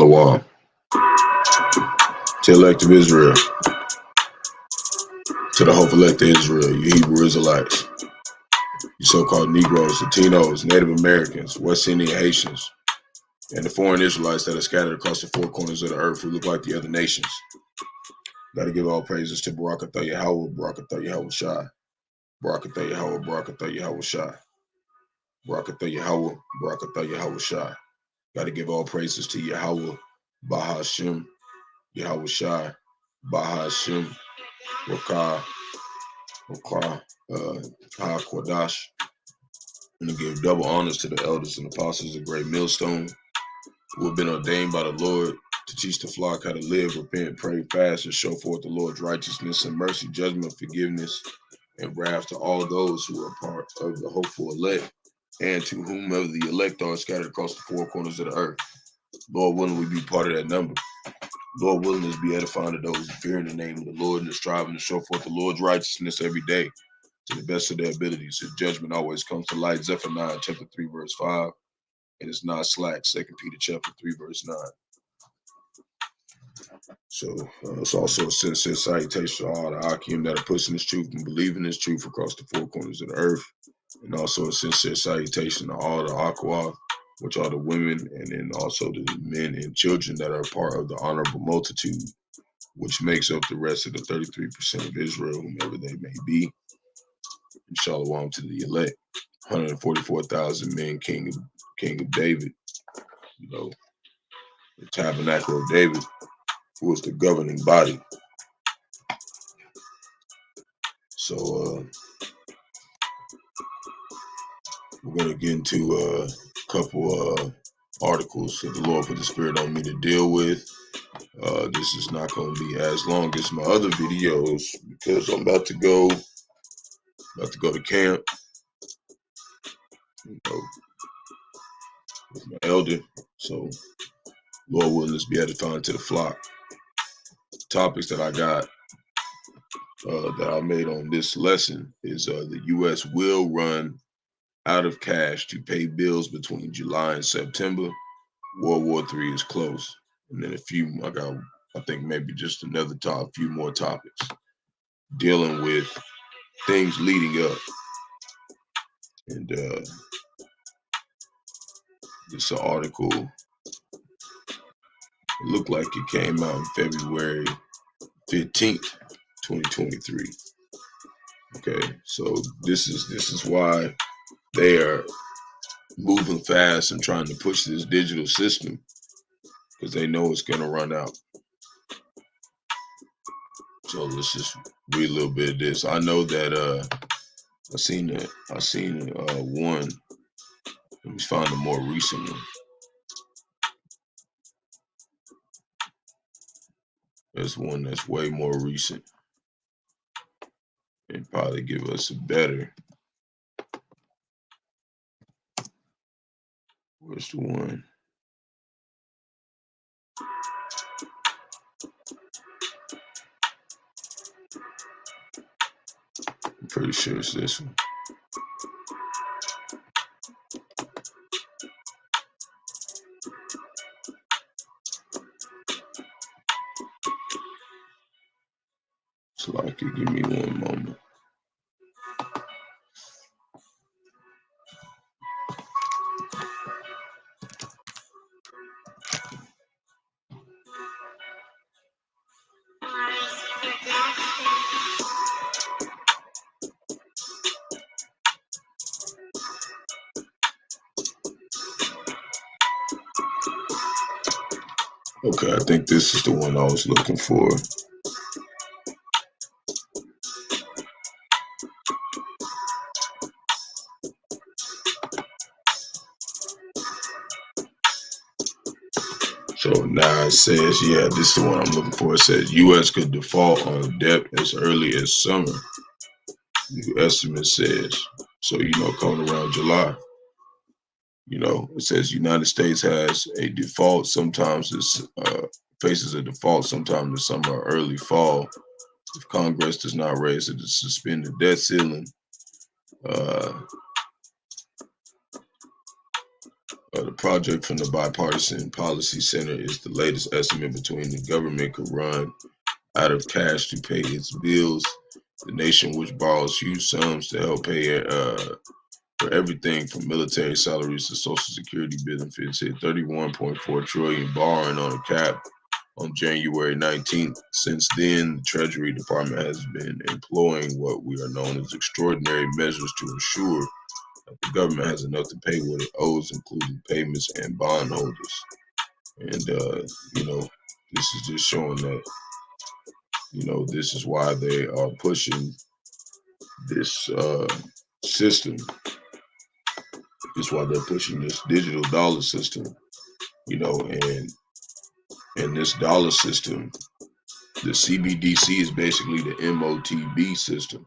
Yahawah, to elect of Israel, to the hope elect of Israel, you Hebrew Israelites, you so-called Negroes, Latinos, Native Americans, West Indian Haitians, and the foreign Israelites that are scattered across the four corners of the earth who look like the other nations. Gotta give all praises to Barak, Yahawah, Barak, Yahawashi, Barak, Yahawah, Barak, Yahawashi, Barak, Yahawah, Barak, Yahawashi. Gotta give all praises to Yahawah, Bahasham, Yahawashi, Bahasham, Rawchaa, Qadash. And to give double honors to the elders and apostles of Great Millstone, who have been ordained by the Lord to teach the flock how to live, repent, pray, fast, and show forth the Lord's righteousness and mercy, judgment, forgiveness, and wrath to all those who are part of the hopeful elect, and to whomever the elect are scattered across the four corners of the earth. Lord willing, we be part of that number. Lord willing, is be edifying to those who fear in the name of the Lord and are striving to show forth the Lord's righteousness every day to the best of their abilities. His judgment always comes to light. Zephaniah chapter 3, verse 5. And it's not slack. 2 Peter chapter 3, verse 9. So it's also a sincere salutation to all the Akim that are pushing this truth and believing this truth across the four corners of the earth. And also a sincere salutation to all the Aqua, which are the women, and then also the men and children that are part of the honorable multitude, which makes up the rest of the 33% of Israel, whomever they may be. And shalom to the elect, 144,000 men, King of David, you know, the tabernacle of David, who is the governing body. So we're gonna get into a couple articles that the Lord put the Spirit on me to deal with. This is not going to be as long as my other videos because I'm about to go to camp, you know, with my elder. So Lord willing, let's be edifying to the flock. Topics that I got that I made on this lesson is the U.S. will run out of cash to pay bills between July and September. World War III is close. And then I think maybe just a few more topics dealing with things leading up. And this article, it looked like it came out in February 15th, 2023. Okay, so this is why they are moving fast and trying to push this digital system, because they know it's going to run out. So let's just read a little bit of this. I know that I seen one. Let me find a more recent one. There's one that's way more recent and probably give us a better. Where's the one? I'm pretty sure it's this one. So like, give me one moment. Okay, I think this is the one I was looking for. So now it says, yeah, this is the one I'm looking for. It says U.S. could default on debt as early as summer. New estimate says. So, coming around July. It says United States has a default. Sometimes it faces a default sometime in the summer or early fall. If Congress does not raise it to suspend the debt ceiling, The project from the Bipartisan Policy Center is the latest estimate between the government could run out of cash to pay its bills. The nation, which borrows huge sums to help pay for everything from military salaries to Social Security benefits, hit 31.4 trillion borrowing on a cap on January 19th. Since then, the Treasury Department has been employing what we are known as extraordinary measures to ensure that the government has enough to pay what it owes, including payments and bondholders. And, this is just showing that, this is why they are pushing this system. It's why they're pushing this digital dollar system, and this dollar system, the CBDC is basically the MOTB system.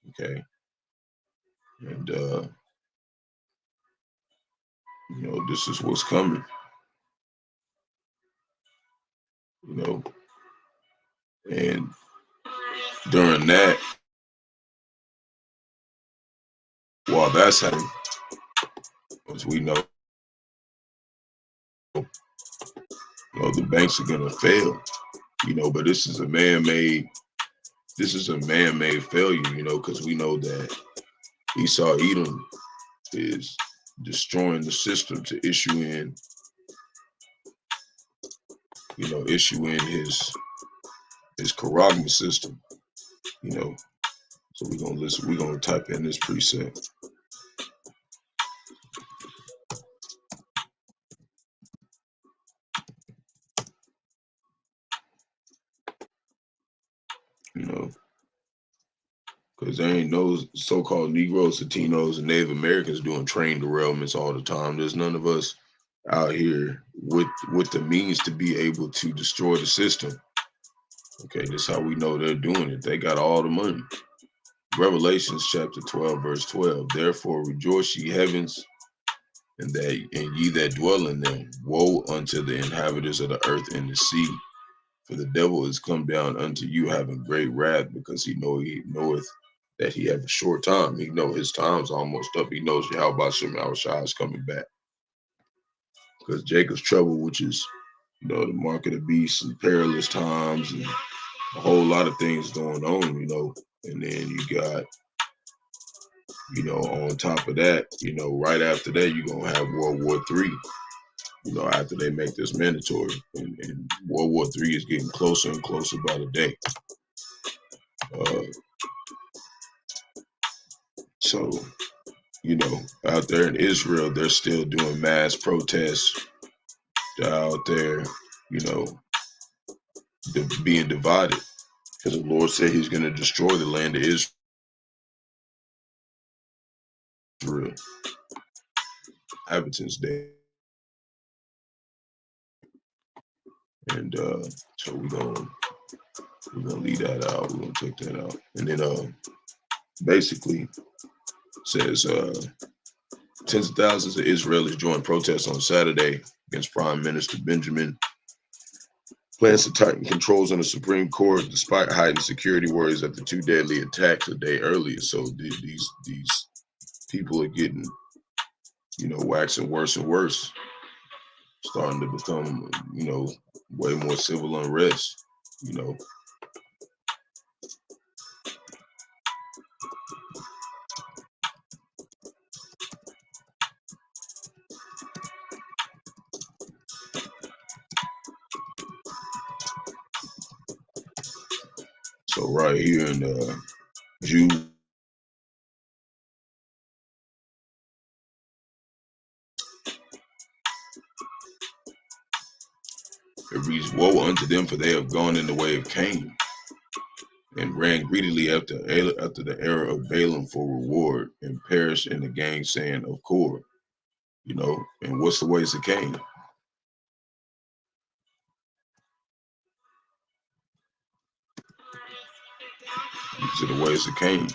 Okay. And, this is what's coming, and during that, while that's happening, as we know, the banks are going to fail, but this is a man-made failure, because we know that Esau Edom is destroying the system to issue in his Karagma system, So we're gonna type in this preset. Because there ain't no so-called Negroes, Latinos, and Native Americans doing train derailments all the time. There's none of us out here with the means to be able to destroy the system. Okay, this is how we know they're doing it. They got all the money. Revelations chapter 12, verse 12. Therefore rejoice, ye heavens, and ye that dwell in them. Woe unto the inhabitants of the earth and the sea, for the devil is come down unto you having great wrath, because he knoweth that he have a short time. He know his time's almost up. He knows Yahawashi is coming back. Because Jacob's trouble, which is, the mark of the beast and perilous times and a whole lot of things going on, and then you got, on top of that, right after that, you're going to have World War III, after they make this mandatory. And World War III is getting closer and closer by the day. So, out there in Israel, they're still doing mass protests. They're out there, being divided, because the Lord said he's going to destroy the land of Israel. Inhabitants there. And so we're gonna leave that out. We're gonna take that out. And then basically says tens of thousands of Israelis joined protests on Saturday against Prime Minister Benjamin. Plans to tighten controls on the Supreme Court despite heightened security worries after two deadly attacks a day earlier. So these people are getting, waxing worse and worse, starting to become, way more civil unrest, So right here in Jude, it reads, "Woe unto them, for they have gone in the way of Cain, and ran greedily after the error of Balaam for reward, and perished in the gainsaying of Korah." And what's the ways of Cain? These are the ways of Cain.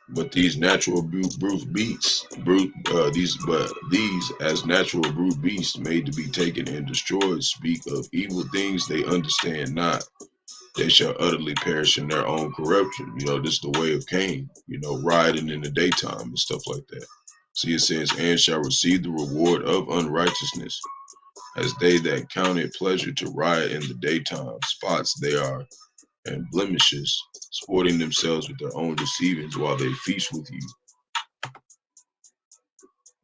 But these natural brute beasts, these as natural brute beasts made to be taken and destroyed, speak of evil things they understand not, they shall utterly perish in their own corruption. You know, this is the way of Cain, you know, riding in the daytime and stuff like that. See, it says, and shall receive the reward of unrighteousness, as they that count it pleasure to ride in the daytime. Spots they are, and blemishes, sporting themselves with their own deceivings while they feast with you,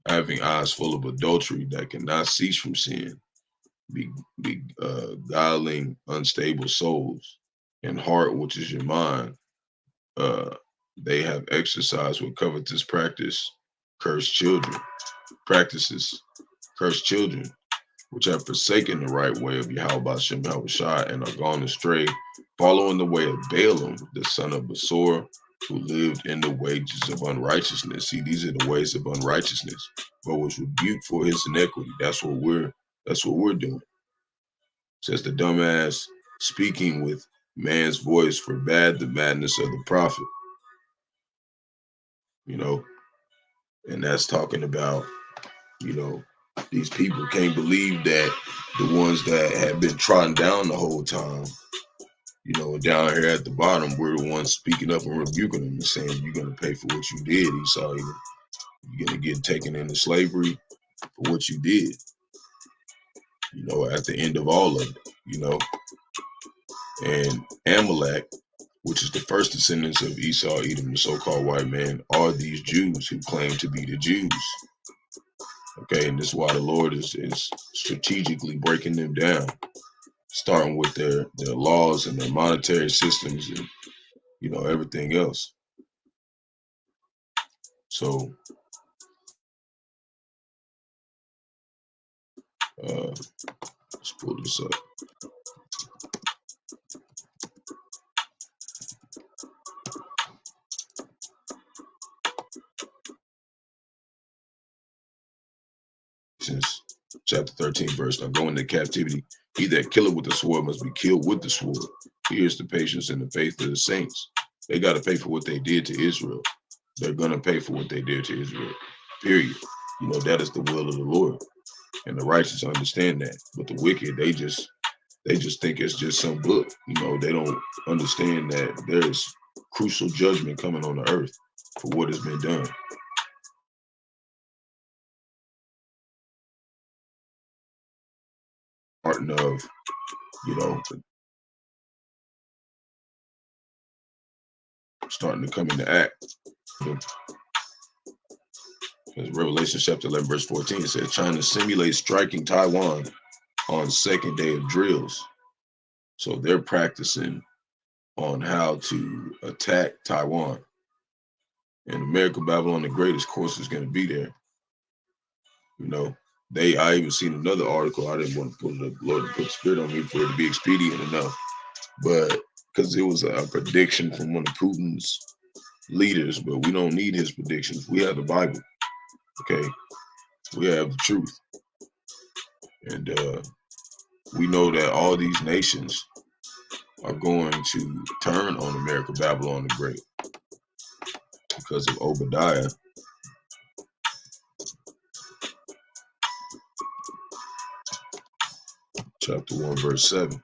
having eyes full of adultery that cannot cease from sin, beguiling unstable souls, and heart, which is your mind, uh, they have exercised with covetous cursed children, practices, cursed children, which have forsaken the right way of Bahasham, Yahawashi, and are gone astray, following the way of Balaam, the son of Besor, who lived in the wages of unrighteousness. See, these are the ways of unrighteousness, but was rebuked for his iniquity. That's what we're doing. Says the dumbass speaking with man's voice forbade the madness of the prophet. You know, and that's talking about, you know, these people can't believe that the ones that have been trodden down the whole time, you know, down here at the bottom, we're the ones speaking up and rebuking them and saying, you're going to pay for what you did, Esau. You're going to get taken into slavery for what you did, you know, at the end of all of it, you know. And Amalek, which is the first descendants of Esau, Edom, the so-called white man, are these Jews who claim to be the Jews. Okay, and this is why the Lord is strategically breaking them down, starting with their laws and their monetary systems and, you know, everything else. So let's pull this up. Since chapter 13, verse, now go into captivity. He that killeth with the sword must be killed with the sword. Here's the patience and the faith of the saints. They got to pay for what they did to Israel. They're going to pay for what they did to Israel, period. You know, that is the will of the Lord. And the righteous understand that. But the wicked, they just think it's just some book. You know, they don't understand that there's crucial judgment coming on the earth for what has been done. Starting of, you know, starting to come into act. Because Revelation chapter 11, verse 14 says, China simulates striking Taiwan on second day of drills. So they're practicing on how to attack Taiwan. And America, Babylon the Greatest course is going to be there. You know, I even seen another article. I didn't want to put the Lord to put the spirit on me for it to be expedient enough, but because it was a prediction from one of Putin's leaders, but we don't need his predictions. We have the Bible. Okay, we have the truth, and we know that all these nations are going to turn on America, Babylon the Great, because of Obadiah. Chapter 1, verse 7.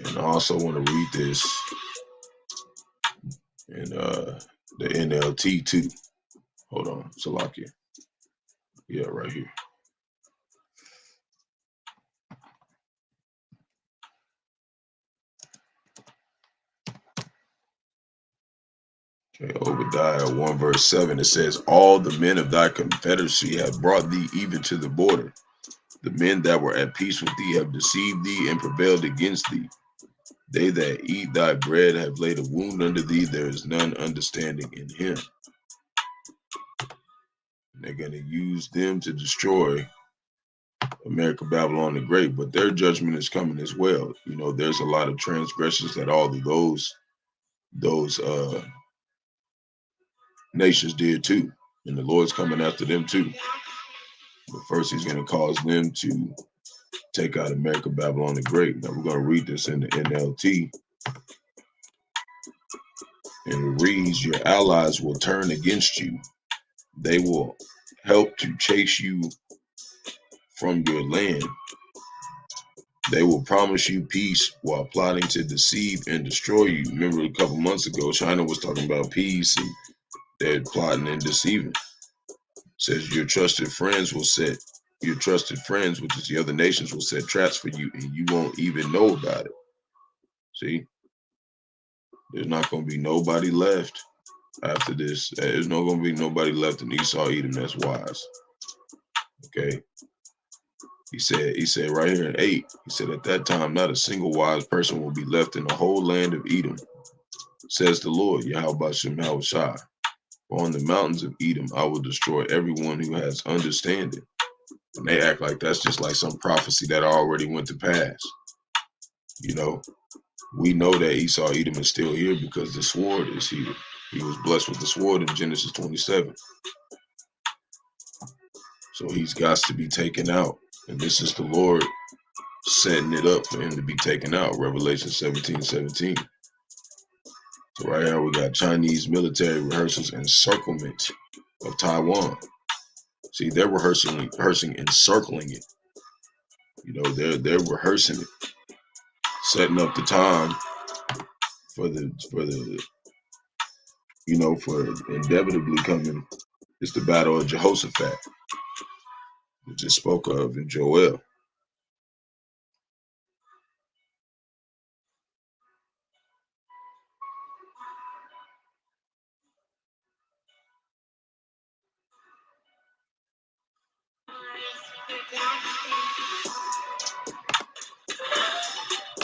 And I also want to read this in the NLT too. Hold on, Salakia. Yeah, right here. Okay, Obadiah 1 verse 7, it says, all the men of thy confederacy have brought thee even to the border. The men that were at peace with thee have deceived thee and prevailed against thee. They that eat thy bread have laid a wound under thee. There is none understanding in him. And they're going to use them to destroy America, Babylon the Great, but their judgment is coming as well. You know, there's a lot of transgressions that all of those nations did too, and the Lord's coming after them too. But first, he's going to cause them to take out America, Babylon the Great. Now we're going to read this in the NLT, and it reads, your allies will turn against you. They will help to chase you from your land. They will promise you peace while plotting to deceive and destroy you. Remember a couple months ago, China was talking about peace and they're plotting and deceiving. It says your trusted friends, which is the other nations, will set traps for you and you won't even know about it. See, there's not going to be nobody left after this. There's not going to be nobody left in Esau, Edom that's wise. Okay. He said right here in 8, he said, at that time, not a single wise person will be left in the whole land of Edom, says the Lord, Yahawashi. On the mountains of Edom, I will destroy everyone who has understanding. And they act like that's just like some prophecy that already went to pass. You know, we know that Esau, Edom is still here because the sword is here. He was blessed with the sword in Genesis 27. So he's got to be taken out. And this is the Lord setting it up for him to be taken out. Revelation 17:17. So right here we got Chinese military rehearsals encirclement of Taiwan. See, they're rehearsing encircling it. You know, they're rehearsing it, setting up the time for inevitably coming. It's the battle of Jehoshaphat, which is spoke of in Joel.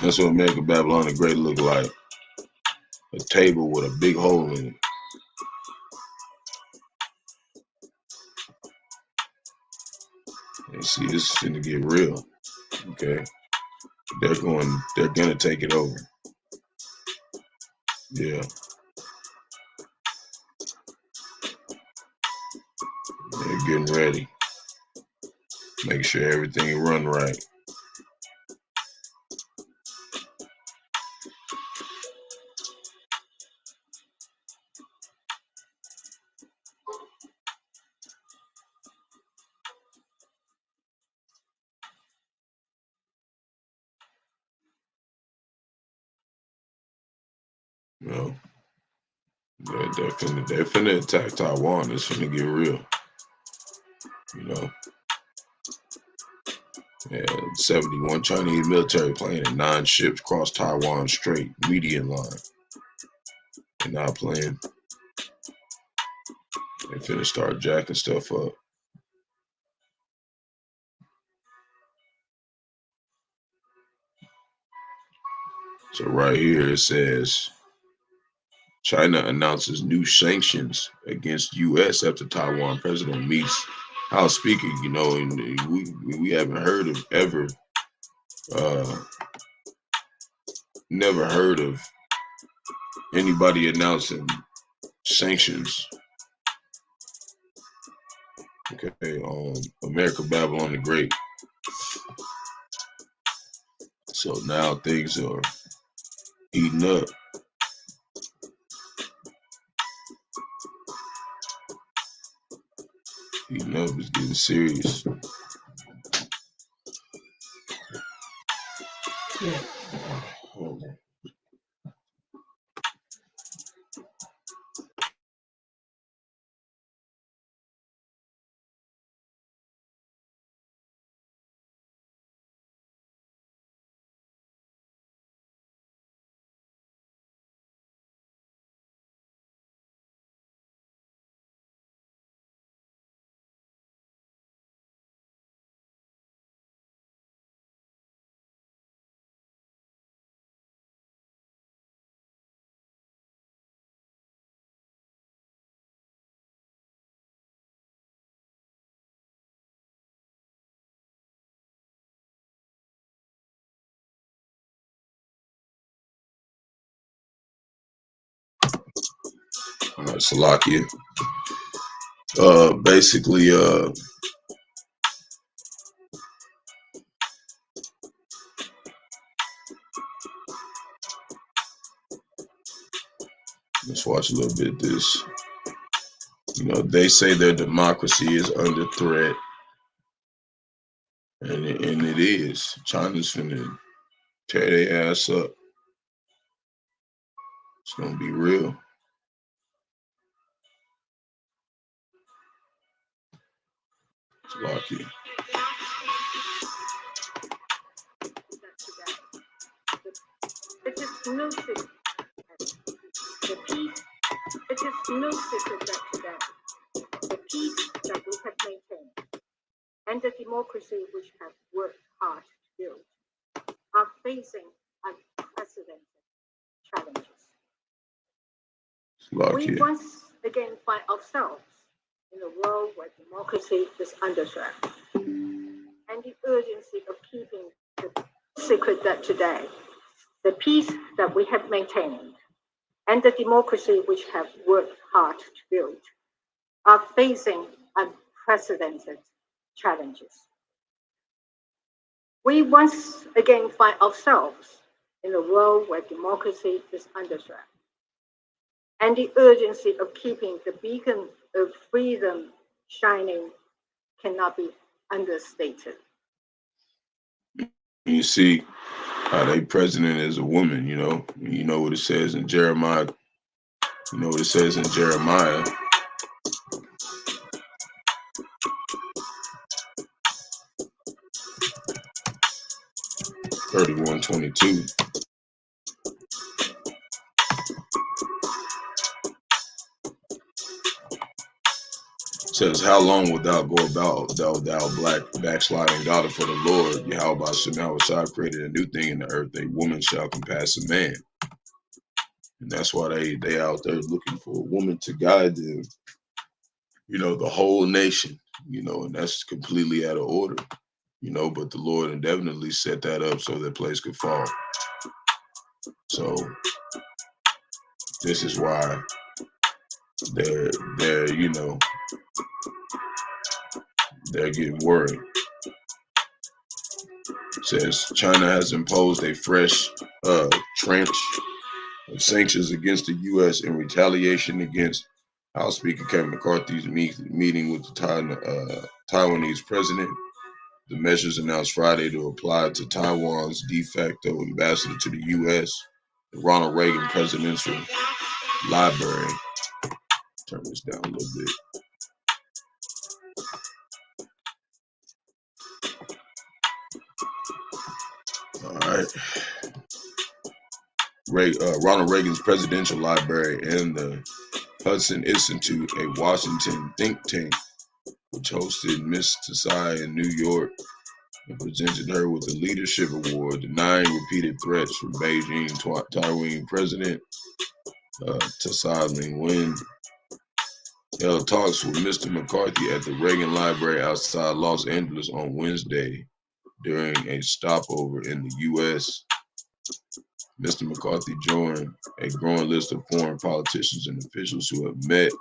That's what America Babylon the Great look like. A table with a big hole in it. And see, this is gonna get real. Okay. They're gonna take it over. Yeah. They're getting ready. Make sure everything run right. You know, they're finna attack Taiwan. It's finna get real. You know. Yeah, 71 Chinese military plane and 9 ships crossed Taiwan Strait, median line. They're not playing. They finna start jacking stuff up. So right here it says, China announces new sanctions against U.S. after Taiwan president meets House Speaker. You know, and we haven't heard of ever, never heard of anybody announcing sanctions. Okay, on America Babylon the Great. So now things are heating up. Heating up is getting serious. Hold on. All right, Salakia. Basically, let's watch a little bit of this. You know, they say their democracy is under threat, and it is. this. China's finna tear their ass up. It's gonna be real. It's lucky. It is no secret. The peace. It is no secret that today, the peace that we have maintained and the democracy which have worked hard to build are facing unprecedented challenges. We once again find ourselves in a world where democracy is under threat, and the urgency of keeping the secret that today, the peace that we have maintained, and the democracy which have worked hard to build are facing unprecedented challenges. We once again find ourselves in a world where democracy is under threat, and the urgency of keeping the beacon of freedom shining cannot be understated. You see how they president is a woman, you know what it says in Jeremiah. You know what it says in Jeremiah. (31:22). Says, how long wilt thou go about, thou black backsliding daughter? For the Lord, Yahawashi created a new thing in the earth. A woman shall compass a man. And that's why they out there looking for a woman to guide them, the whole nation, and that's completely out of order, but the Lord indefinitely set that up so that place could fall. So this is why they're getting worried. It says China has imposed a fresh tranche of sanctions against the U.S. in retaliation against House Speaker Kevin McCarthy's meeting with the Taiwanese president. The measures announced Friday to apply to Taiwan's de facto ambassador to the U.S., the Ronald Reagan Presidential Library. Turn this down a little bit. All right. Ronald Reagan's Presidential Library and the Hudson Institute, a Washington think tank, which hosted Miss Tsai in New York and presented her with the Leadership Award, denying repeated threats from Beijing. Taiwan President Tsai Ing-wen held talks with Mr. McCarthy at the Reagan Library outside Los Angeles on Wednesday during a stopover in the U.S. Mr. McCarthy joined a growing list of foreign politicians and officials who have met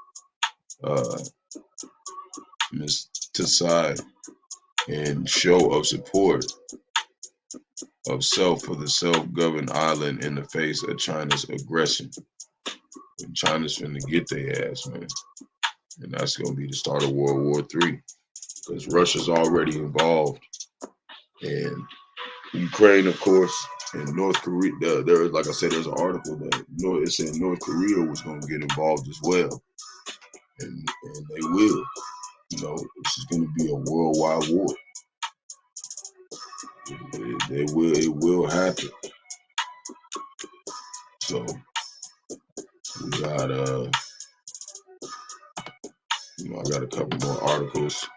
Ms. Tsai in show of support of self for the self-governed island in the face of China's aggression. And China's finna get their ass, man. And that's gonna be the start of World War III, because Russia's already involved, and Ukraine, of course, and North Korea. Like I said, there's an article that it said North Korea was gonna get involved as well, and they will. This is gonna be a worldwide war. It will happen. So we got I got a couple more articles.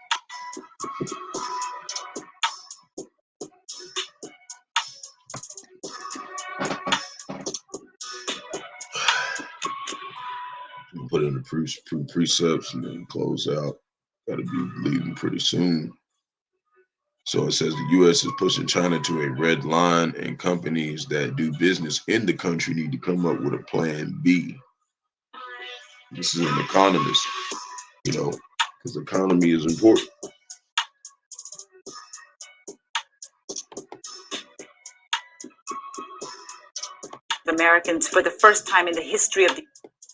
Put in the precepts and then close out. Got to be leaving pretty soon. So it says the U.S. is pushing China to a red line, and companies that do business in the country need to come up with a plan B. This is an economist, because the economy is important. Americans, for the first time in the history of the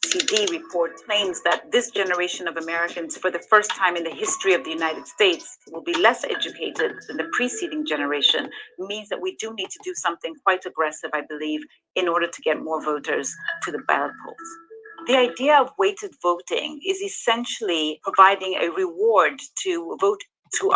OECD report claims that this generation of Americans, for the first time in the history of the United States, will be less educated than the preceding generation, means that we do need to do something quite aggressive, I believe, in order to get more voters to the ballot polls. The idea of weighted voting is essentially providing a reward to vote to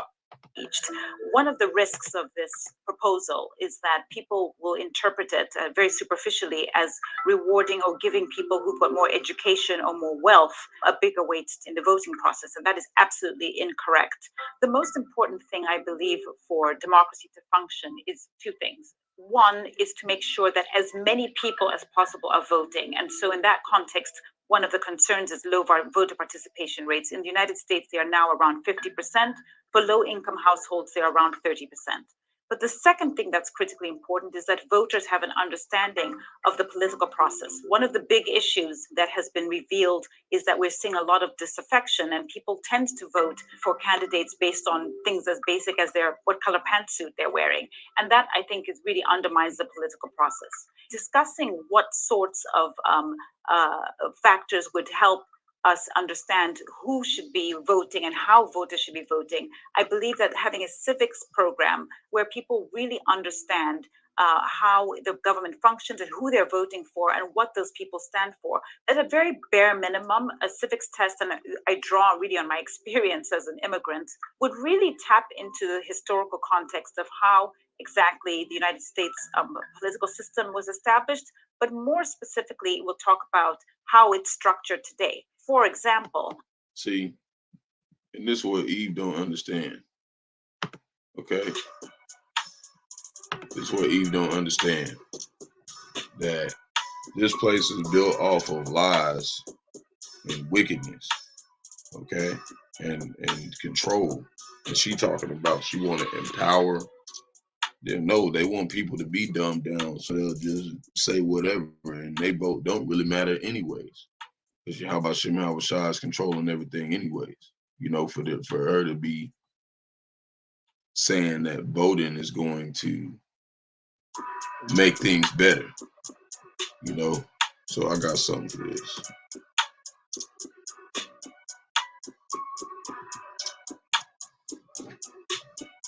reached. One of the risks of this proposal is that people will interpret it very superficially as rewarding or giving people who've got more education or more wealth a bigger weight in the voting process, and that is absolutely incorrect. The most important thing, I believe, for democracy to function is two things. One is to make sure that as many people as possible are voting, and so in that context, one of the concerns is low voter participation rates. In the United States, they are now around 50%. For low-income households, they're around 30%. But the second thing that's critically important is that voters have an understanding of the political process. One of the big issues that has been revealed is that we're seeing a lot of disaffection, and people tend to vote for candidates based on things as basic as what color pantsuit they're wearing. And that, I think, really undermines the political process. Discussing what sorts of factors would help us understand who should be voting and how voters should be voting. I believe that having a civics program where people really understand how the government functions and who they're voting for and what those people stand for, at a very bare minimum, a civics test, and I draw really on my experience as an immigrant, would really tap into the historical context of how exactly the United States political system was established, but more specifically, we'll talk about how it's structured today. For example, see, and this is what Eve don't understand. Okay, this is what Eve don't understand. That this place is built off of lies and wickedness. Okay, and control. And she talking about she want to empower. No, they want people to be dumbed down, so they'll just say whatever, and they vote don't really matter anyways. Because Yahawashi is controlling everything anyways. You know, for her to be saying that voting is going to make things better, you know. So I got something for this.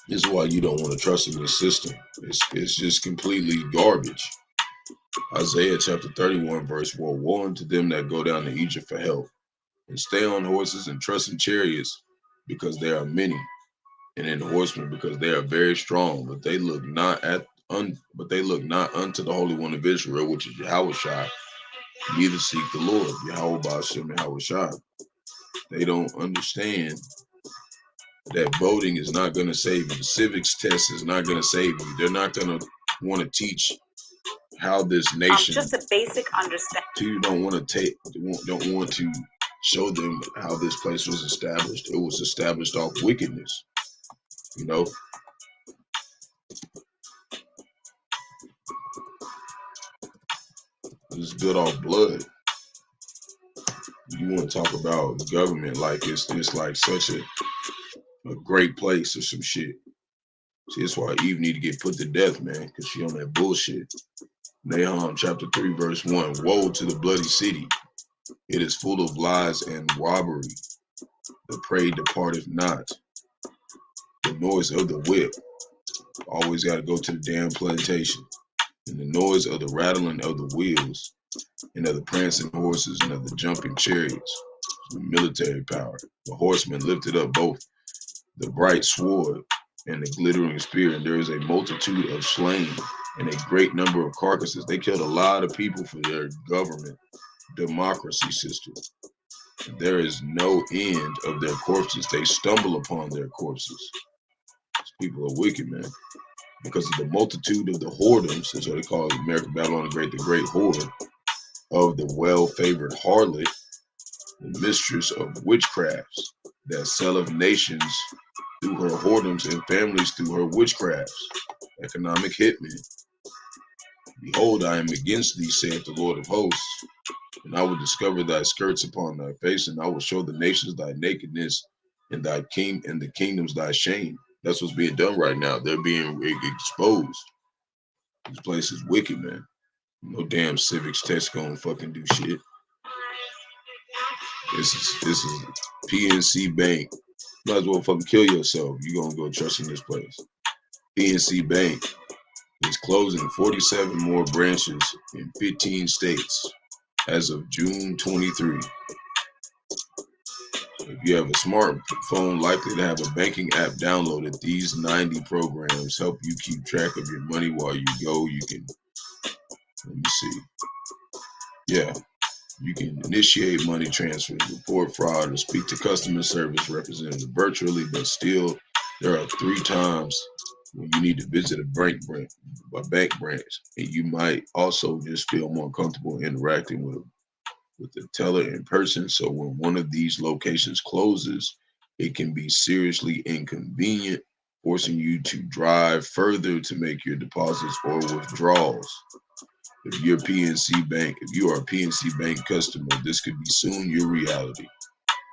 This is why you don't want to trust in this system. It's just completely garbage. Isaiah chapter 31 verse 1, woe unto them that go down to Egypt for help, and stay on horses and trust in chariots, because there are many, and in horsemen, because they are very strong, but they look not unto the Holy One of Israel, which is Yahawashi, neither seek the Lord, Yahawah, Bahasham, Yahawashi. They don't understand that voting is not going to save you. The civics test is not going to save you. They're not going to want to teach how this nation. Just a basic understanding. You don't want to show them how this place was established. It was established off wickedness. You know. It's built off blood. You want to talk about government like it's like such a great place or some shit. See, that's why Eve need to get put to death, man, because she on that bullshit. Nahum chapter 3 verse 1, woe to the bloody city. It is full of lies and robbery. The prey departeth not. The noise of the whip. Always got to go to the damn plantation. And the noise of the rattling of the wheels, and of the prancing horses, and of the jumping chariots. The military power. The horsemen lifted up both the bright sword and the glittering spear, and there is a multitude of slain and a great number of carcasses. They killed a lot of people for their government democracy system. There is no end of their corpses. They stumble upon their corpses. These people are wicked, man. Because of the multitude of the whoredoms, that's what they call American Babylon the Great whore, of the well-favored harlot, the mistress of witchcrafts, that selleth nations through her whoredoms and families through her witchcrafts. Economic hitman. Behold, I am against thee, saith the Lord of hosts, and I will discover thy skirts upon thy face, and I will show the nations thy nakedness, and the kingdoms thy shame. That's what's being done right now. They're being exposed. This place is wicked, man. No damn civics test gonna fucking do shit. This is PNC Bank. Might as well fucking kill yourself. You gonna go trust in this place. PNC Bank is closing 47 more branches in 15 states as of June 23. If you have a smartphone likely to have a banking app downloaded, these 90 programs help you keep track of your money while you go. You can, let me see. Yeah, you can initiate money transfers, report fraud, or speak to customer service representative virtually, but still, there are 3 times when you need to visit a bank branch, and you might also just feel more comfortable interacting with the teller in person. So when one of these locations closes, it can be seriously inconvenient, forcing you to drive further to make your deposits or withdrawals. If you are a PNC Bank customer, this could be soon your reality,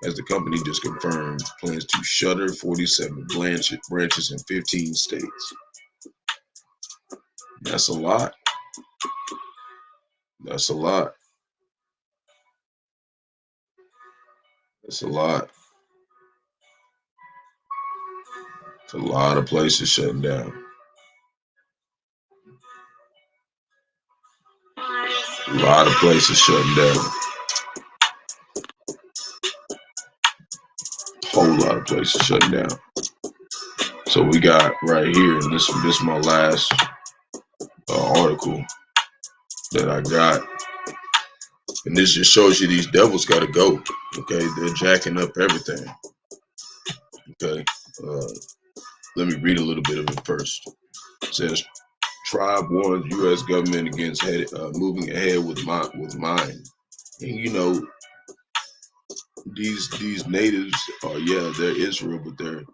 as the company just confirmed plans to shutter 47 branches in 15 states. That's a lot. That's a lot. That's a lot. It's a lot of places shutting down. A lot of places shutting down. Whole lot of places shutting down. So we got right here, and this is my last article that I got, and this just shows you these devils got to go. Okay, they're jacking up everything. Okay, let me read a little bit of it first. It says, tribe warns U.S. government against moving ahead with mine. And you know, these natives are, yeah, they're Israel, but they're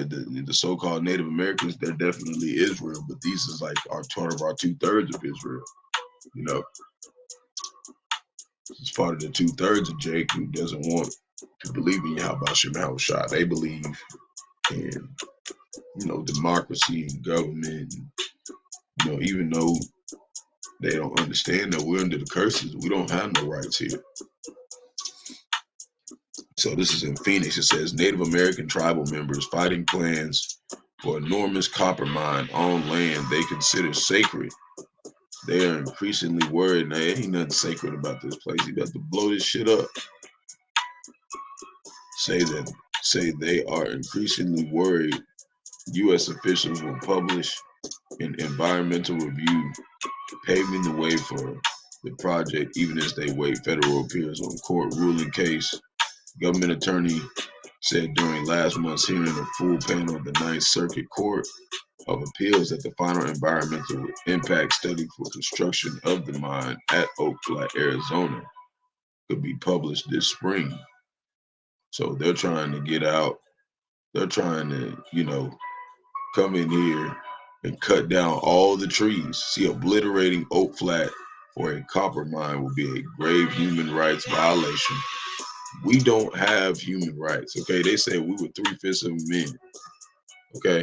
the so-called Native Americans. They're definitely Israel, but these is like part of our 2/3 of Israel. You know, it's part of the 2/3 of Jake who doesn't want to believe in Yahawashi. They believe in, you know, democracy and government. And, you know, even though they don't understand that we're under the curses, we don't have no rights here. So this is in Phoenix. It says Native American tribal members fighting plans for enormous copper mine on land they consider sacred. They are increasingly worried. Now, there ain't nothing sacred about this place. You got to blow this shit up. Say they are increasingly worried U.S. officials will publish an environmental review paving the way for the project, even as they wait federal appeals on court ruling case. Government attorney said during last month's hearing of full panel of the Ninth Circuit Court of Appeals that the final environmental impact study for construction of the mine at Oak Flat, Arizona, could be published this spring. So they're trying to get out. They're trying to, you know, come in here and cut down all the trees. See, obliterating Oak Flat for a copper mine would be a grave human rights violation. We don't have human rights, okay? They say we were 3/5 of men, okay?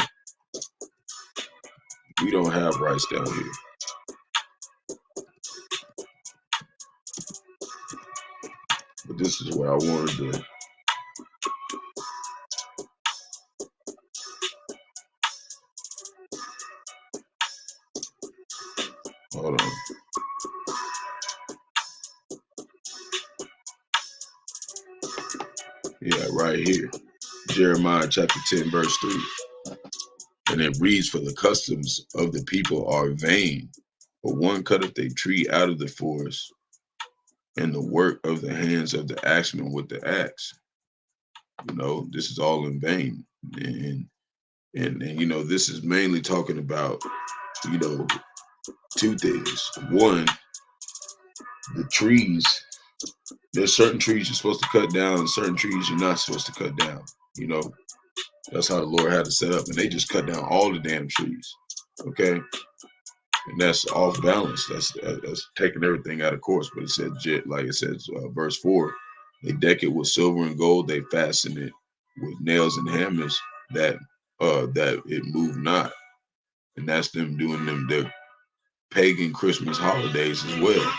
We don't have rights down here. But this is what I wanted to. Hold on. Yeah, right here. Jeremiah chapter 10, verse 3. And it reads, for the customs of the people are vain. For one cutteth a tree out of the forest, and the work of the hands of the axeman with the axe. You know, this is all in vain. And you know, this is mainly talking about, you know, 2 things. One, the trees. There's certain trees you're supposed to cut down and certain trees you're not supposed to cut down. You know, that's how the Lord had it set up. And they just cut down all the damn trees. Okay. And that's off balance. That's taking everything out of course. But it said, like it says, verse 4, they deck it with silver and gold. They fasten it with nails and hammers that it move not. And that's them doing their pagan Christmas holidays as well.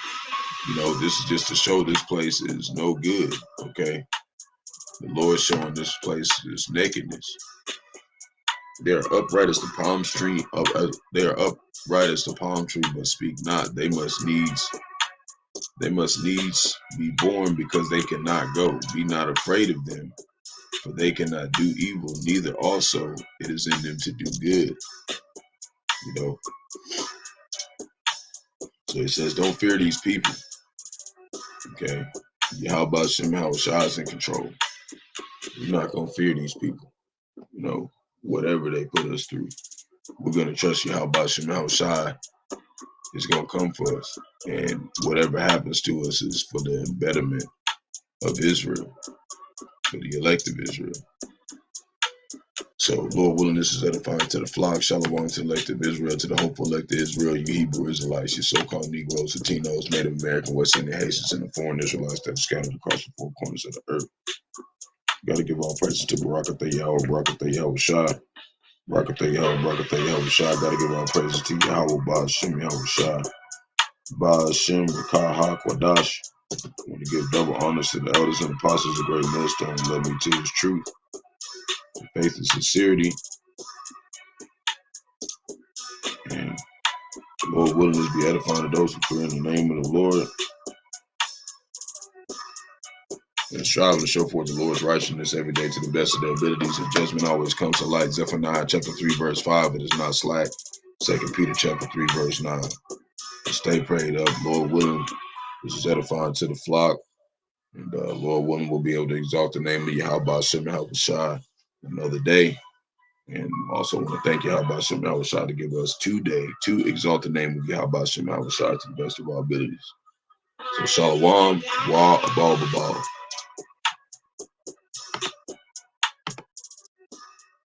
You know, this is just to show this place is no good. Okay, the Lord showing this place is nakedness. They are upright as the palm tree. They are upright as the palm tree, but speak not. They must needs be born, because they cannot go. Be not afraid of them, for they cannot do evil, neither also it is in them to do good. You know, so it says, don't fear these people. Okay, Bahasham, Yahawashi is in control. We're not gonna fear these people. You know, whatever they put us through, we're gonna trust Bahasham, Yahawashi is gonna come for us, and whatever happens to us is for the betterment of Israel, for the elect of Israel. So, Lord willing, this is edifying to the flock. Shalom to the elect of Israel, to the hopeful elect of Israel, you Hebrew Israelites, you so-called Negroes, Latinos, Native American, West Indian, Haitians, and the foreign Israelites that are scattered across the four corners of the earth. Got to give all praises to Barak, Yahawah, Barak, Yahawashi, Barak, Yahawah, Barak, Yahawashi. Got to give all praises to Yahawah, Bahasham, Yahawashi, Bahasham, Qadash. I want to give double honors to the elders and apostles of great millstone, who led me to his truth, faith and sincerity, and Lord willing, this be edifying to those who fear in the name of the Lord, and striving to show forth the Lord's righteousness every day to the best of their abilities. And judgment always comes to light. Zephaniah chapter 3, verse 5, it is not slack. 2 Peter chapter 3, verse 9. Stay prayed up. Lord willing, this is edifying to the flock. And Lord willing, we'll be able to exalt the name of Bahasham, Yahawashi another day. And also want to thank Bahasham, Yahawashi to give us today to exalt the name of Bahasham, Yahawashi to the best of our abilities. So shalom, wa abal babal.